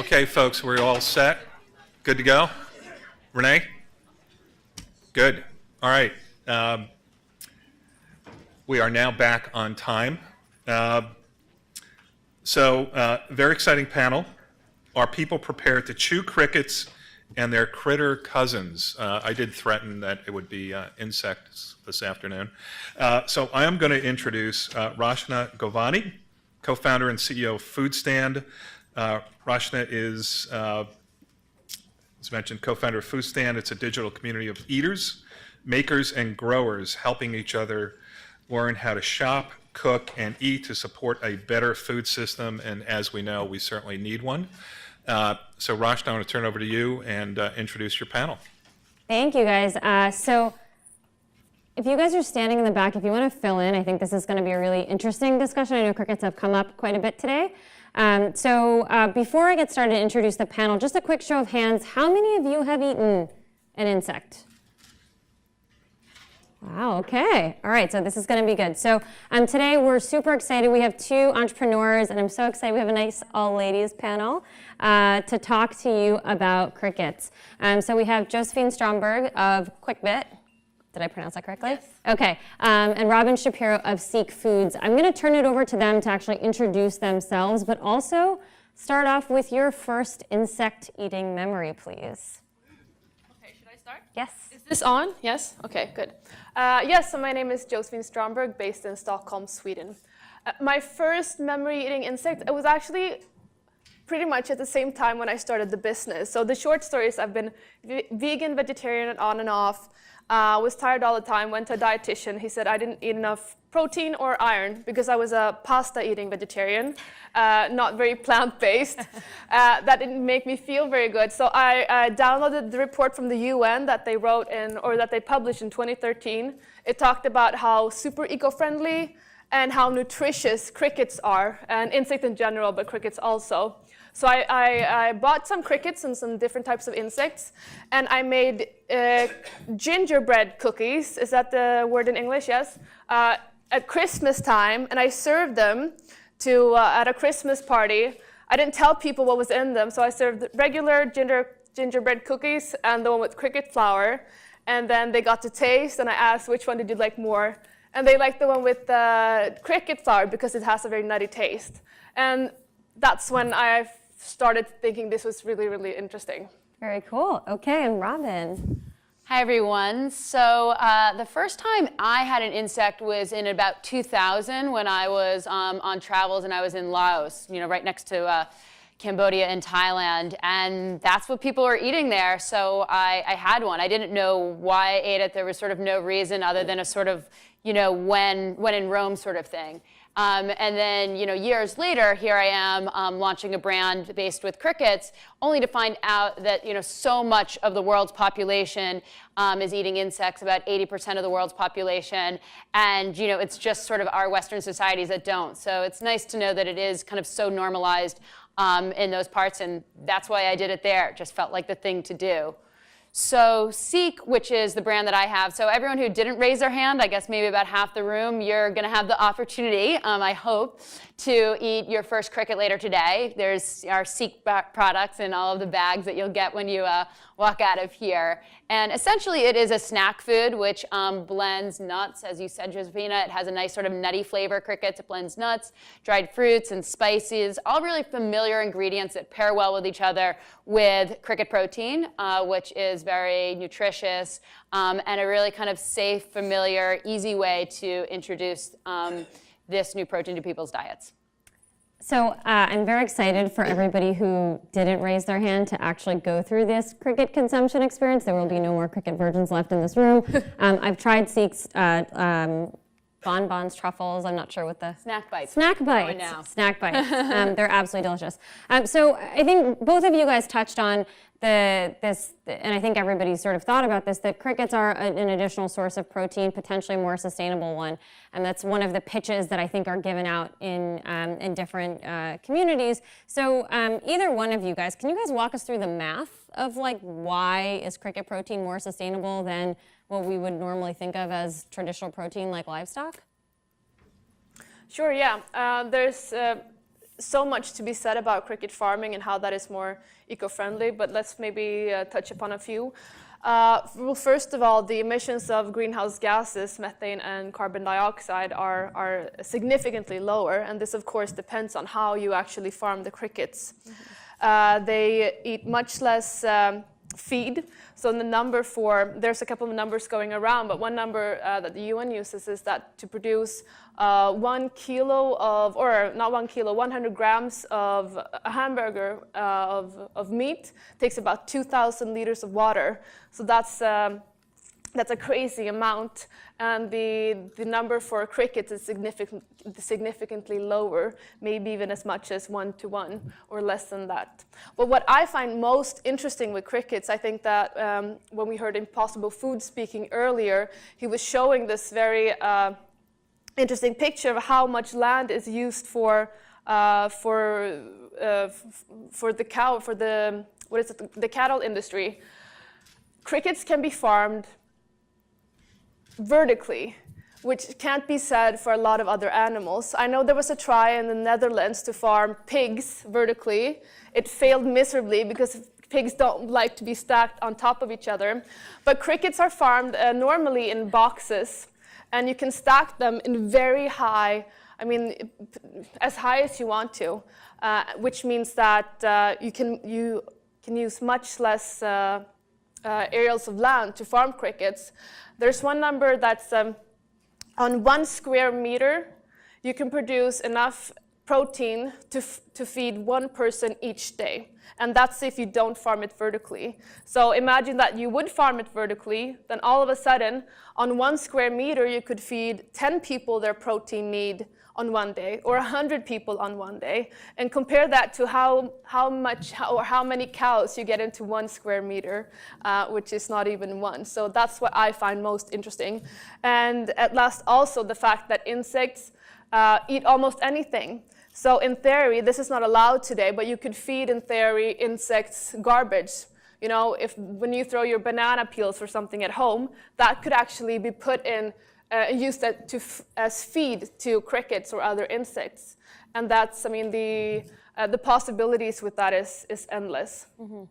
Okay, folks, we're all set? Good to go? Renee? Good. All right. We are now back on time. Very exciting panel. Are people prepared to chew crickets and their critter cousins? I did threaten that it would be insects this afternoon. So I am going to introduce Rachna Govani, co-founder and CEO of Foodstand. Rachna is, as mentioned, co-founder of Foodstand. It's a digital community of eaters, makers, and growers helping each other learn how to shop, cook, and eat to support a better food system. And as we know, we certainly need one. So Rachna, I want to turn it over to you and introduce your panel. Thank you, guys. So if you guys are standing in the back, if you want to fill in, I think this is going to be a really interesting discussion. I know crickets have come up quite a bit today. Before I get started to introduce the panel, just a quick show of hands. How many of you have eaten an insect? Wow, okay. All right, so this is going to be good. So today we're super excited. We have two entrepreneurs, and I'm so excited we have a nice all-ladies panel to talk to you about crickets. So we have Josefin Strömberg of Qvicket. Did I pronounce that correctly? Yes. Okay. And Robyn Shapiro of Seek Foods. I'm going to turn it over to them to actually introduce themselves, but also start off with your first insect-eating memory, please. Okay, should I start? Yes. Is this on? Yes? Okay, good. Yes, so my name is Josefin Strömberg, based in Stockholm, Sweden. My first memory eating insect, it was actually pretty much at the same time when I started the business. So the short story is I've been vegan, vegetarian, on and off. Was tired all the time, went to a dietitian. He said I didn't eat enough protein or iron because I was a pasta-eating vegetarian, not very plant-based. That didn't make me feel very good. So I downloaded the report from the UN that they wrote in, or that they published in 2013. It talked about how super eco-friendly and how nutritious crickets are, and insects in general, but crickets also. So I bought some crickets and some different types of insects, and I made gingerbread cookies. Is that the word in English? Yes. At Christmas time, and I served them to at a Christmas party. I didn't tell people what was in them, so I served regular gingerbread cookies and the one with cricket flour, and then they got to taste, and I asked which one did you like more, and they liked the one with the cricket flour because it has a very nutty taste, and that's when I started thinking this was really, really interesting. Very cool. Okay, and Robyn. Hi, everyone. So the first time I had an insect was in about 2000 when I was on travels, and I was in Laos, right next to Cambodia and Thailand, and that's what people were eating there. So I had one. I didn't know why I ate it. There was sort of no reason other than a sort of, when in Rome sort of thing. And then, years later, here I am launching a brand based with crickets, only to find out that, so much of the world's population is eating insects, about 80% of the world's population. And, it's just sort of our Western societies that don't. So it's nice to know that it is kind of so normalized in those parts. And that's why I did it there. It just felt like the thing to do. So Seek, which is the brand that I have, so everyone who didn't raise their hand, I guess maybe about half the room, you're going to have the opportunity, I hope, to eat your first cricket later today. There's our Seek products in all of the bags that you'll get when you walk out of here. And essentially it is a snack food which blends nuts, as you said, Josefina. It has a nice sort of nutty flavor, crickets. It blends nuts, dried fruits, and spices, all really familiar ingredients that pair well with each other with cricket protein, which is very nutritious and a really kind of safe, familiar, easy way to introduce this new protein to people's diets. So I'm very excited for everybody who didn't raise their hand to actually go through this cricket consumption experience. There will be no more cricket virgins left in this room. I've tried Seek's bonbons, truffles. I'm not sure what the... Snack bites. Snack bites. Oh, no. Snack bites. They're absolutely delicious. So I think both of you guys touched on this, and I think everybody's sort of thought about this, that crickets are an additional source of protein, potentially a more sustainable one. And that's one of the pitches that I think are given out in different communities. So either one of you guys, can you guys walk us through the math of why is cricket protein more sustainable than what we would normally think of as traditional protein like livestock? Sure, yeah. There's so much to be said about cricket farming and how that is more eco-friendly, but let's maybe touch upon a few. Well, first of all, the emissions of greenhouse gases, methane and carbon dioxide, are significantly lower, and this of course depends on how you actually farm the crickets. They eat much less feed. So there's a couple of numbers going around, but one number that the UN uses is that to produce 1 kilo of, or not 1 kilo, 100 grams of a hamburger of meat takes about 2,000 liters of water. So that's a crazy amount, and the number for crickets is significantly lower, maybe even as much as 1 to 1 or less than that. But what I find most interesting with crickets, I think that when we heard Impossible Food speaking earlier, he was showing this very interesting picture of how much land is used for the cattle industry. Crickets can be farmed vertically, which can't be said for a lot of other animals. I know there was a try in the Netherlands to farm pigs vertically. It failed miserably because pigs don't like to be stacked on top of each other. But crickets are farmed normally in boxes, and you can stack them in very high, as high as you want to, which means that you can use much less areas of land to farm crickets. There's one number that's on 1 square meter, you can produce enough protein to feed one person each day. And that's if you don't farm it vertically. So imagine that you would farm it vertically, then all of a sudden, on 1 square meter, you could feed 10 people their protein need on one day, or 100 people on one day, and compare that to how many cows you get into 1 square meter, which is not even one. So that's what I find most interesting. And at last, also the fact that insects eat almost anything. So in theory, this is not allowed today, but you could feed, in theory, insects garbage. You know, when you throw your banana peels or something at home, that could actually be put in used as feed to crickets or other insects. And that's, the possibilities with that is endless. Mm-hmm.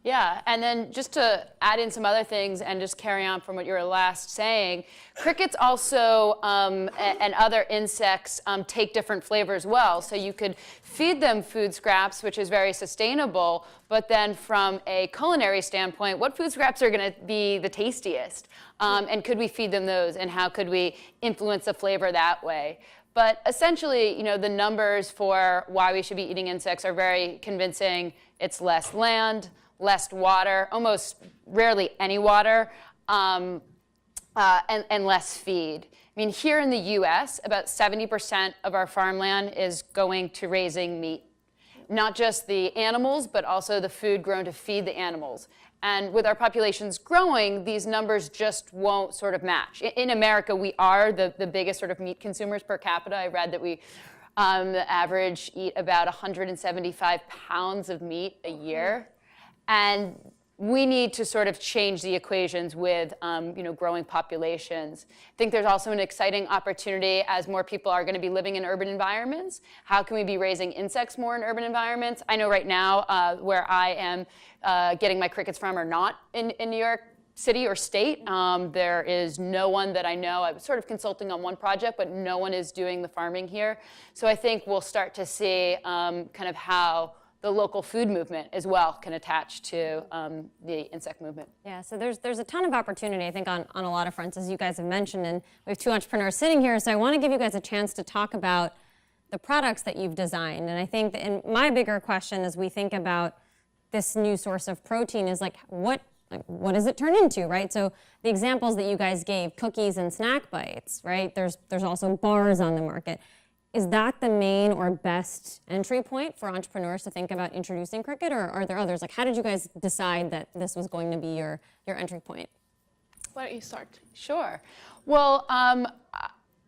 Yeah, and then just to add in some other things and just carry on from what you were last saying, crickets also and other insects take different flavors well. So you could feed them food scraps, which is very sustainable, but then from a culinary standpoint, what food scraps are going to be the tastiest? And could we feed them those, and how could we influence the flavor that way? But essentially, the numbers for why we should be eating insects are very convincing. It's less land, less water, almost rarely any water, and less feed. Here in the US, about 70% of our farmland is going to raising meat. Not just the animals, but also the food grown to feed the animals. And with our populations growing, these numbers just won't sort of match. In America, we are the biggest sort of meat consumers per capita. I read that we the average eat about 175 pounds of meat a year. And we need to sort of change the equations with growing populations. I think there's also an exciting opportunity as more people are going to be living in urban environments. How can we be raising insects more in urban environments? I know right now where I am getting my crickets from are not in New York City or state. There is no one that I know. I was sort of consulting on one project, but no one is doing the farming here. So I think we'll start to see kind of how the local food movement as well can attach to the insect movement. Yeah, so there's a ton of opportunity, I think, on a lot of fronts, as you guys have mentioned, and we have two entrepreneurs sitting here, so I want to give you guys a chance to talk about the products that you've designed. And I think that my bigger question as we think about this new source of protein is what does it turn into, right? So the examples that you guys gave, cookies and snack bites, right? There's also bars on the market. Is that the main or best entry point for entrepreneurs to think about introducing cricket, or are there others? How did you guys decide that this was going to be your entry point? Why don't you start? Sure. Well,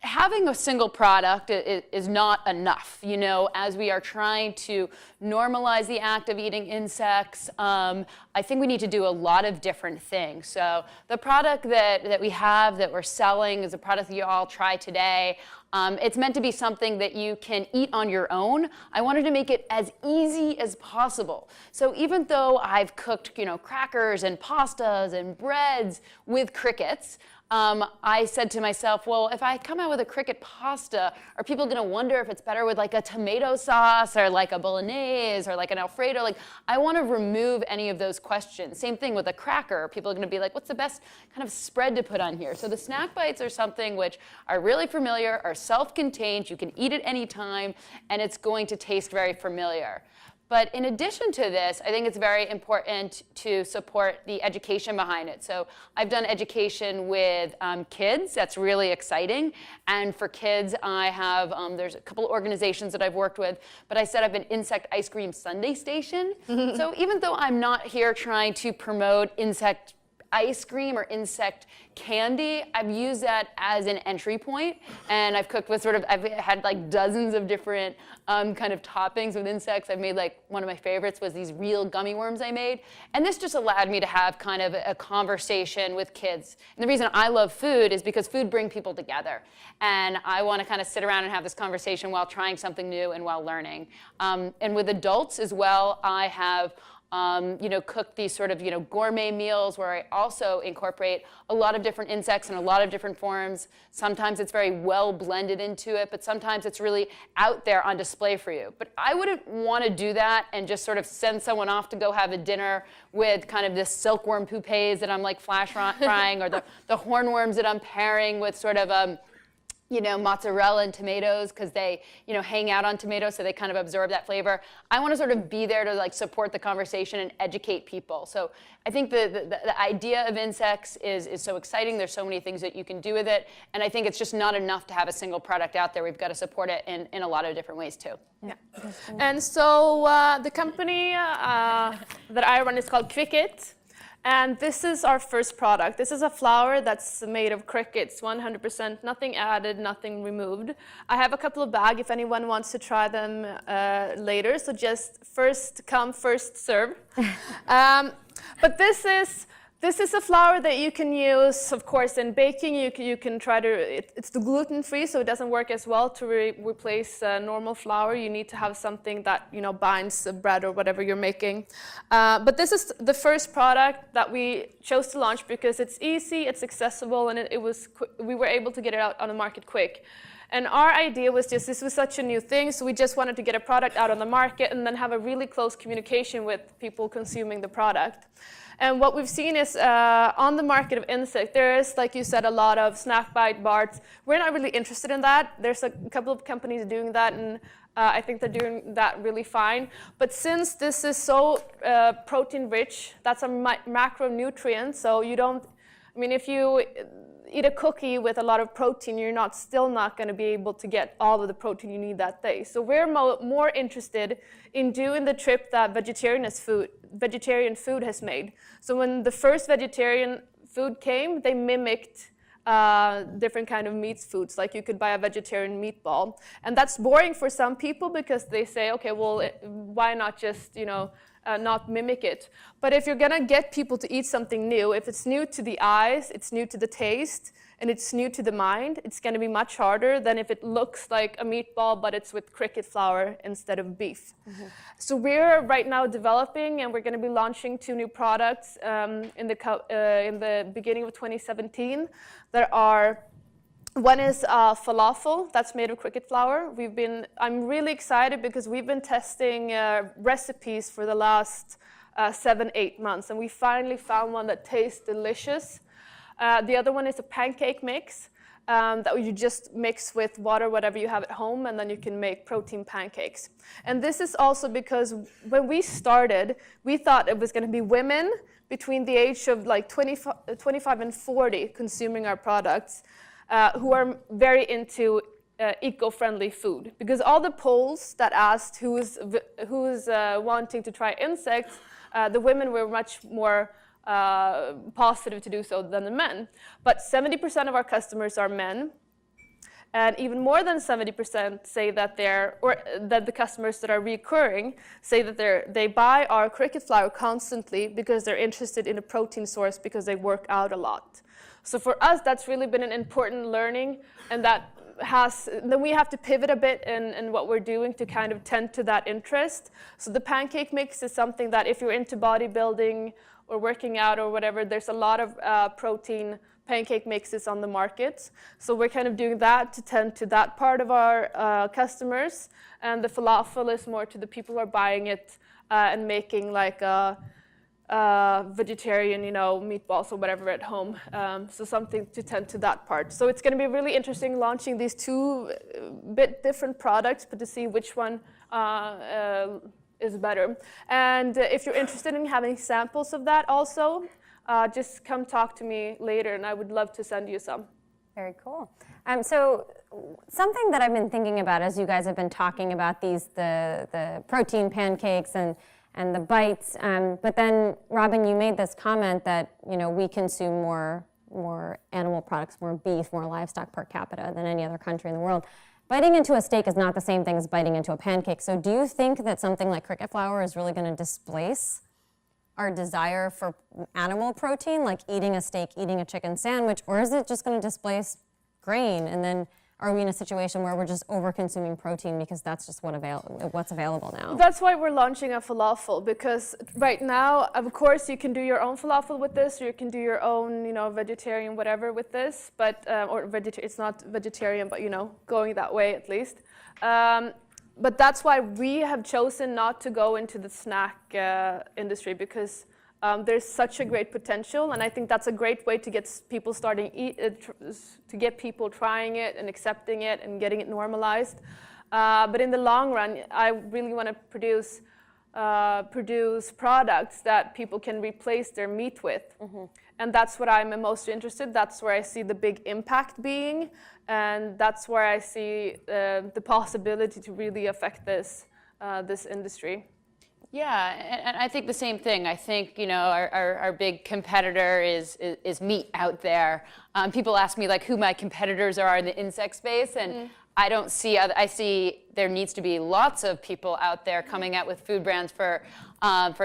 having a single product is not enough. As we are trying to normalize the act of eating insects, I think we need to do a lot of different things. So the product that we have that we're selling is a product that you all try today. It's meant to be something that you can eat on your own. I wanted to make it as easy as possible. So even though I've cooked, crackers and pastas and breads with crickets, I said to myself, well, if I come out with a cricket pasta, are people going to wonder if it's better with like a tomato sauce or like a bolognese or like an Alfredo? Like, I want to remove any of those questions. Same thing with a cracker. People are going to be like, what's the best kind of spread to put on here? So the snack bites are something which are really familiar, are self-contained, you can eat at any time, and it's going to taste very familiar. But in addition to this, I think it's very important to support the education behind it. So I've done education with kids. That's really exciting. And for kids, I have, there's a couple of organizations that I've worked with, but I set up an insect ice cream sundae station. So even though I'm not here trying to promote insect ice cream or insect candy, I've used that as an entry point, and I've cooked with I've had like dozens of different kind of toppings with insects. I've made like, one of my favorites was these real gummy worms I made, and this just allowed me to have kind of a conversation with kids. And the reason I love food is because food brings people together, and I want to kind of sit around and have this conversation while trying something new and while learning. And with adults as well, I have cook these sort of, gourmet meals where I also incorporate a lot of different insects in a lot of different forms. Sometimes it's very well blended into it, but sometimes it's really out there on display for you. But I wouldn't want to do that and just sort of send someone off to go have a dinner with kind of this silkworm poupées that I'm like flash frying or the hornworms that I'm pairing with sort of mozzarella and tomatoes because they, hang out on tomatoes, so they kind of absorb that flavor. I want to sort of be there to like support the conversation and educate people. So I think the idea of insects is so exciting. There's so many things that you can do with it, and I think it's just not enough to have a single product out there. We've got to support it in a lot of different ways too. Yeah. And so the company that I run is called Qvicket. And this is our first product. This is a flour that's made of crickets, 100%, nothing added, nothing removed. I have a couple of bags if anyone wants to try them later, so just first come, first serve. But this is a flour that you can use, of course, in baking. You can try to, it's the gluten-free, so it doesn't work as well to replace normal flour. You need to have something that, binds the bread or whatever you're making. But this is the first product that we chose to launch because it's easy, it's accessible, and we were able to get it out on the market quick. And our idea was just, this was such a new thing, so we just wanted to get a product out on the market and then have a really close communication with people consuming the product. And what we've seen is on the market of insect, there is, like you said, a lot of snack bite bars. We're not really interested in that. There's a couple of companies doing that, and I think they're doing that really fine. But since this is so protein rich, that's a macronutrient, so you don't, if you eat a cookie with a lot of protein, you're still not going to be able to get all of the protein you need that day. So we're more interested in doing the trip that vegetarian food has made. So when the first vegetarian food came, they mimicked different kind of meat foods, like you could buy a vegetarian meatball. And that's boring for some people because they say, okay, well, why not just, not mimic it. But if you're gonna get people to eat something new, if it's new to the eyes, it's new to the taste, and it's new to the mind, it's gonna be much harder than if it looks like a meatball, but it's with cricket flour instead of beef. Mm-hmm. So we're right now developing, and we're gonna be launching 2 new products in the beginning of 2017. One is falafel that's made of cricket flour. I'm really excited because we've been testing recipes for the last 7-8 months, and we finally found one that tastes delicious. The other one is a pancake mix that you just mix with water, whatever you have at home, and then you can make protein pancakes. And this is also because when we started, we thought it was going to be women between the age of like 25 and 40 consuming our products. Who are very into eco-friendly food, because all the polls that asked who's wanting to try insects, the women were much more positive to do so than the men. But 70% of our customers are men, and even more than 70% say that that the customers that are recurring say that they buy our cricket flour constantly because they're interested in a protein source because they work out a lot. So for us, that's really been an important learning, and that then we have to pivot a bit in what we're doing to kind of tend to that interest. So the pancake mix is something that if you're into bodybuilding or working out or whatever, there's a lot of protein pancake mixes on the market. So we're kind of doing that to tend to that part of our customers. And the falafel is more to the people who are buying it and making like a vegetarian, meatballs or whatever at home. So something to tend to that part. So it's going to be really interesting launching these two bit different products, but to see which one is better. And if you're interested in having samples of that also, just come talk to me later and I would love to send you some. Very cool. So something that I've been thinking about as you guys have been talking about the protein pancakes and the bites, but then Robyn, you made this comment that we consume more animal products, more beef, more livestock per capita than any other country in the world. Biting into a steak is not the same thing as biting into a pancake. So do you think that something like cricket flour is really going to displace our desire for animal protein, like eating a steak, eating a chicken sandwich, or is it just going to displace grain? And then are we in a situation where we're just over-consuming protein because that's just what's available now? That's why we're launching a falafel, because right now, of course, you can do your own falafel with this, or you can do your own, vegetarian whatever with this, but it's not vegetarian, but going that way at least. But that's why we have chosen not to go into the snack industry, because there's such a great potential, and I think that's a great way to get people to get people trying it and accepting it and getting it normalized. But in the long run, I really want to produce products that people can replace their meat with. Mm-hmm. And that's what I'm most interested. That's where I see the big impact being, and that's where I see the possibility to really affect this industry. Yeah, and I think the same thing. I think our big competitor is meat out there. People ask me who my competitors are in the insect space, and I see there needs to be lots of people out there coming out with food brands for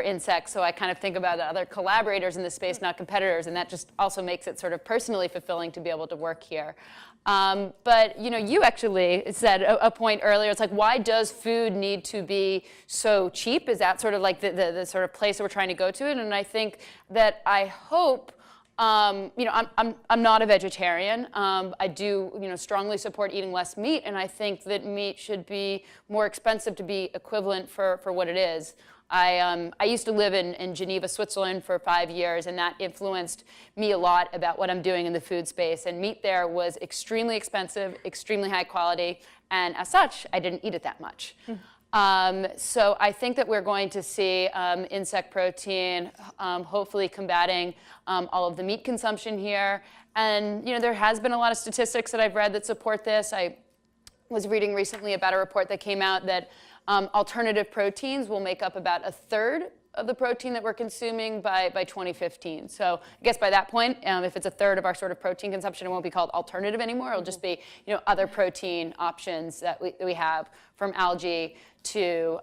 insects. So I kind of think about the other collaborators in the space, not competitors, and that just also makes it sort of personally fulfilling to be able to work here. But you actually said a point earlier. It's why does food need to be so cheap? Is that sort of the sort of place that we're trying to go to? And I think that I hope. I'm not a vegetarian. I do, strongly support eating less meat, and I think that meat should be more expensive to be equivalent for what it is. I used to live in Geneva, Switzerland for 5 years, and that influenced me a lot about what I'm doing in the food space. And meat there was extremely expensive, extremely high quality, and as such, I didn't eat it that much. So I think that we're going to see insect protein hopefully combating all of the meat consumption here. And there has been a lot of statistics that I've read that support this. I was reading recently about a report that came out that alternative proteins will make up about a third of the protein that we're consuming by 2015. So I guess by that point, if it's a third of our sort of protein consumption, it won't be called alternative anymore. It'll just be other protein options that we have, from algae to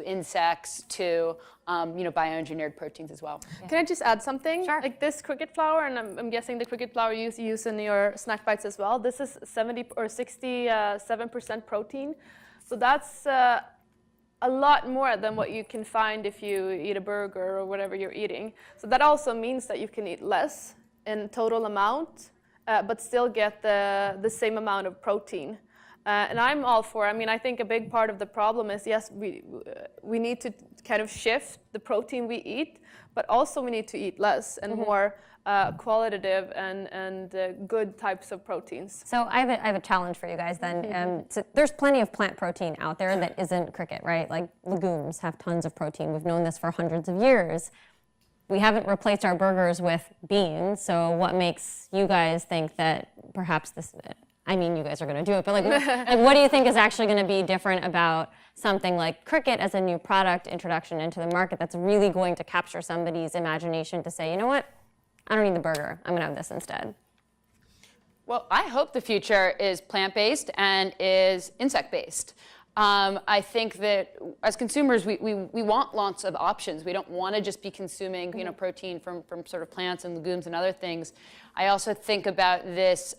insects to bioengineered proteins as well. Can I just add something? Sure. Like this cricket flour, and I'm guessing the cricket flour you use in your snack bites as well. This is 67% protein. So that's a lot more than what you can find if you eat a burger or whatever you're eating. So that also means that you can eat less in total amount, but still get the same amount of protein. And I'm all for. I think a big part of the problem is, yes, we need to kind of shift the protein we eat, but also we need to eat less and more qualitative and good types of proteins. So I have a challenge for you guys then. So there's plenty of plant protein out there that isn't cricket, right? Like legumes have tons of protein. We've known this for hundreds of years. We haven't replaced our burgers with beans, so what makes you guys think that perhaps this, you guys are going to do it, but what do you think is actually going to be different about something like cricket as a new product introduction into the market that's really going to capture somebody's imagination to say, you know what? I don't need the burger. I'm going to have this instead. Well, I hope the future is plant-based and is insect-based. I think that as consumers, we want lots of options. We don't want to just be consuming, protein from sort of plants and legumes and other things. I also think about this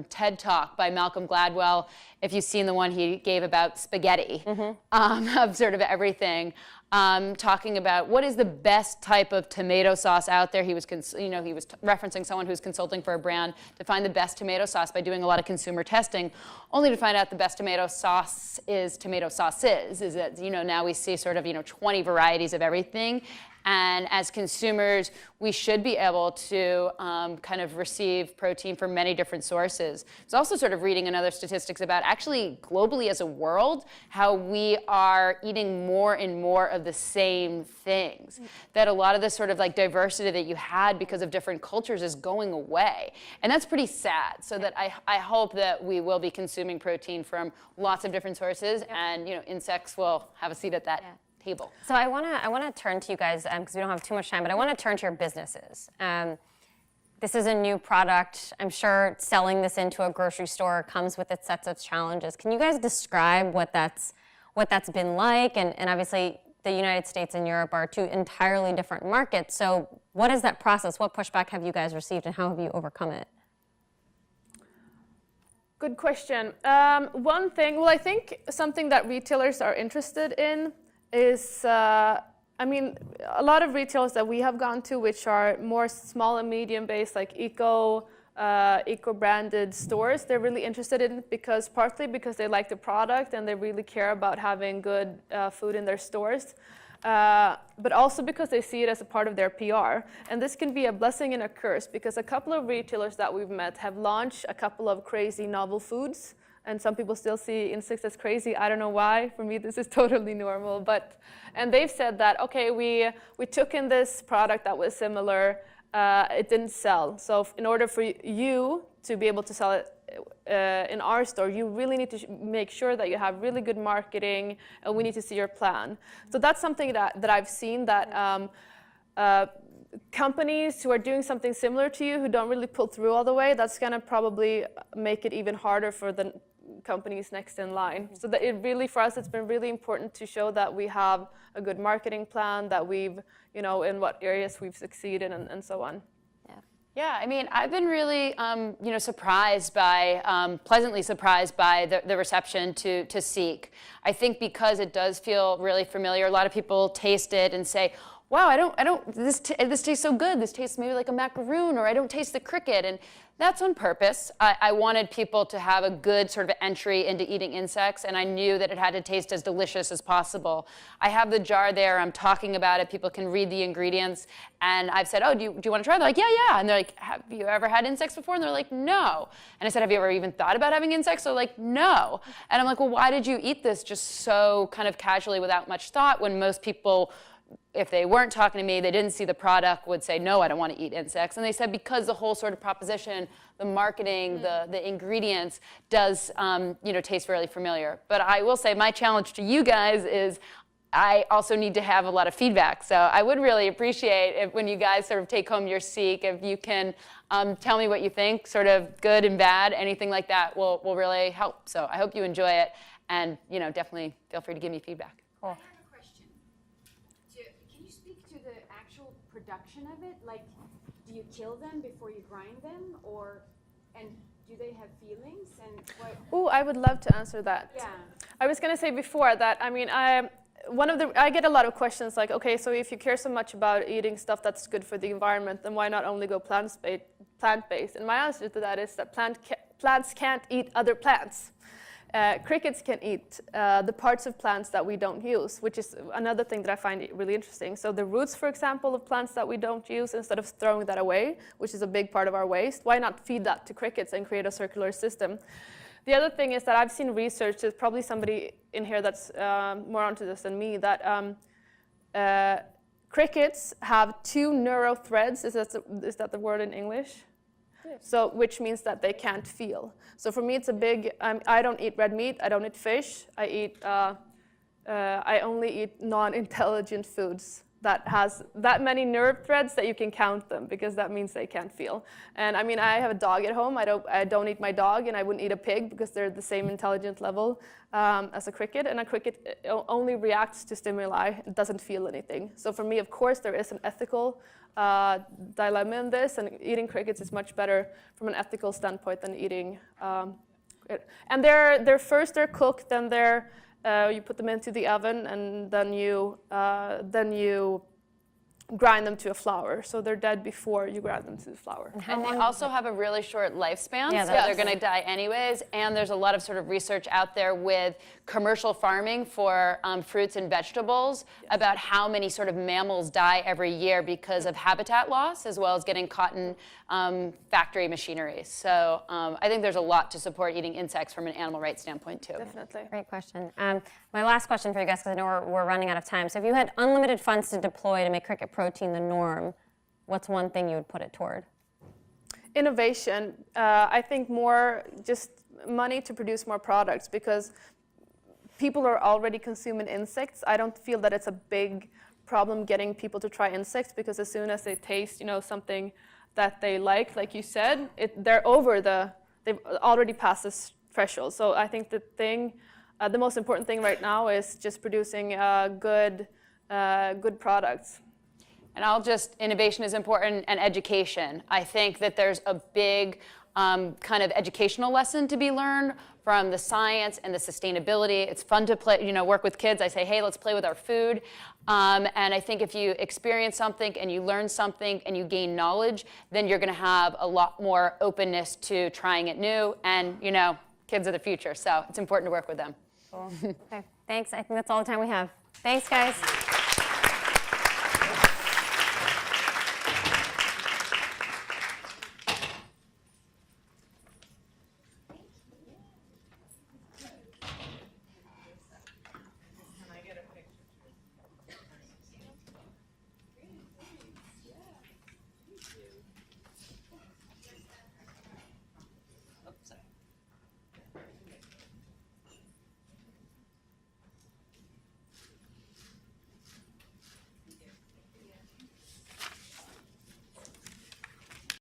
TED Talk by Malcolm Gladwell, if you've seen the one he gave about spaghetti, of sort of everything, talking about what is the best type of tomato sauce out there. He was referencing someone who's consulting for a brand to find the best tomato sauce by doing a lot of consumer testing, only to find out the best tomato sauce is tomato sauces. Is that, now we see sort of, 20 varieties of everything. And as consumers, we should be able to kind of receive protein from many different sources. I was also sort of reading another statistics about actually globally as a world, how we are eating more and more of the same things. That a lot of the sort of like diversity that you had because of different cultures is going away. And that's pretty sad. So that I hope that we will be consuming protein from lots of different sources, and insects will have a seat at that table. So I want to turn to you guys, because we don't have too much time, but I want to turn to your businesses. This is a new product. I'm sure selling this into a grocery store comes with its sets of challenges. Can you guys describe what that's been like? And obviously, the United States and Europe are two entirely different markets. So what is that process? What pushback have you guys received, and how have you overcome it? Good question. One thing, I think something that retailers are interested in is, a lot of retailers that we have gone to, which are more small and medium based, like eco-branded stores, they're really interested in partly because they like the product and they really care about having good food in their stores, but also because they see it as a part of their PR. And this can be a blessing and a curse, because a couple of retailers that we've met have launched a couple of crazy novel foods. And some people still see insects as crazy. I don't know why. For me, this is totally normal. And they've said that, okay, we took in this product that was similar. It didn't sell. So in order for you to be able to sell it in our store, you really need to make sure that you have really good marketing, and we need to see your plan. So that's something that I've seen, that companies who are doing something similar to you, who don't really pull through all the way, that's going to probably make it even harder for the companies next in line. So that for us, it's been really important to show that we have a good marketing plan, that we've, in what areas we've succeeded, and so on. Yeah, I've been really, surprised by, pleasantly surprised by the reception to Seek. I think because it does feel really familiar. A lot of people taste it and say, wow, this tastes so good. This tastes maybe like a macaroon, or I don't taste the cricket. And that's on purpose. I wanted people to have a good sort of entry into eating insects, and I knew that it had to taste as delicious as possible. I have the jar there. I'm talking about it. People can read the ingredients. And I've said, do you want to try? They're like, yeah. And they're like, have you ever had insects before? And they're like, no. And I said, have you ever even thought about having insects? They're like, no. And I'm like, well, why did you eat this just so kind of casually without much thought, when most people, if they weren't talking to me, they didn't see the product, would say, no, I don't want to eat insects. And they said because the whole sort of proposition, the marketing, the ingredients does taste really familiar. But I will say my challenge to you guys is I also need to have a lot of feedback. So I would really appreciate if, when you guys sort of take home your Seek, if you can tell me what you think, sort of good and bad, anything like that will really help. So I hope you enjoy it, and definitely feel free to give me feedback. Cool. Production of it, like, do you kill them before you grind them, and do they have feelings, and what? Oh, I would love to answer that. Yeah. I was going to say before that, I get a lot of questions like, okay, so if you care so much about eating stuff that's good for the environment, then why not only go plant-based? And my answer to that is that plants can't eat other plants. Crickets can eat the parts of plants that we don't use, which is another thing that I find really interesting. So the roots, for example, of plants that we don't use, instead of throwing that away, which is a big part of our waste, why not feed that to crickets and create a circular system? The other thing is that I've seen research, there's probably somebody in here that's more onto this than me, that crickets have 2 neural threads. Is that the word in English? So, which means that they can't feel. So for me, it's a big. I don't eat red meat. I don't eat fish. I only eat non-intelligent foods that has that many nerve threads that you can count them, because that means they can't feel. And I mean, I have a dog at home. I don't eat my dog, and I wouldn't eat a pig because they're the same intelligent level as a cricket. And a cricket only reacts to stimuli. It doesn't feel anything. So for me, of course, there is an ethical dilemma in this, and eating crickets is much better from an ethical standpoint than eating. And they're first they're cooked, then you put them into the oven, and then you grind them to a flour. So they're dead before you grind them to the flour. And they also have a really short lifespan, Yeah, so that's- they're going to die anyways. And there's a lot of sort of research out there with commercial farming for fruits and vegetables about how many sort of mammals die every year because of habitat loss, as well as getting caught in factory machinery. So I think there's a lot to support eating insects from an animal rights standpoint too. Definitely. Great question. My last question for you guys, because I know we're running out of time. So if you had unlimited funds to deploy to make cricket protein the norm, what's one thing you would put it toward? Innovation. I think more just money to produce more products, because people are already consuming insects. I don't feel that it's a big problem getting people to try insects, because as soon as they taste, something that they like you said, they've already passed this threshold. So I think the most important thing right now is just producing good products. And innovation is important, and education. I think that there's a big kind of educational lesson to be learned from the science and the sustainability. It's fun to play, work with kids. I say, hey, let's play with our food. And I think if you experience something and you learn something and you gain knowledge, then you're going to have a lot more openness to trying it new. And, kids are the future, so it's important to work with them. Cool. Okay, thanks. I think that's all the time we have. Thanks, guys.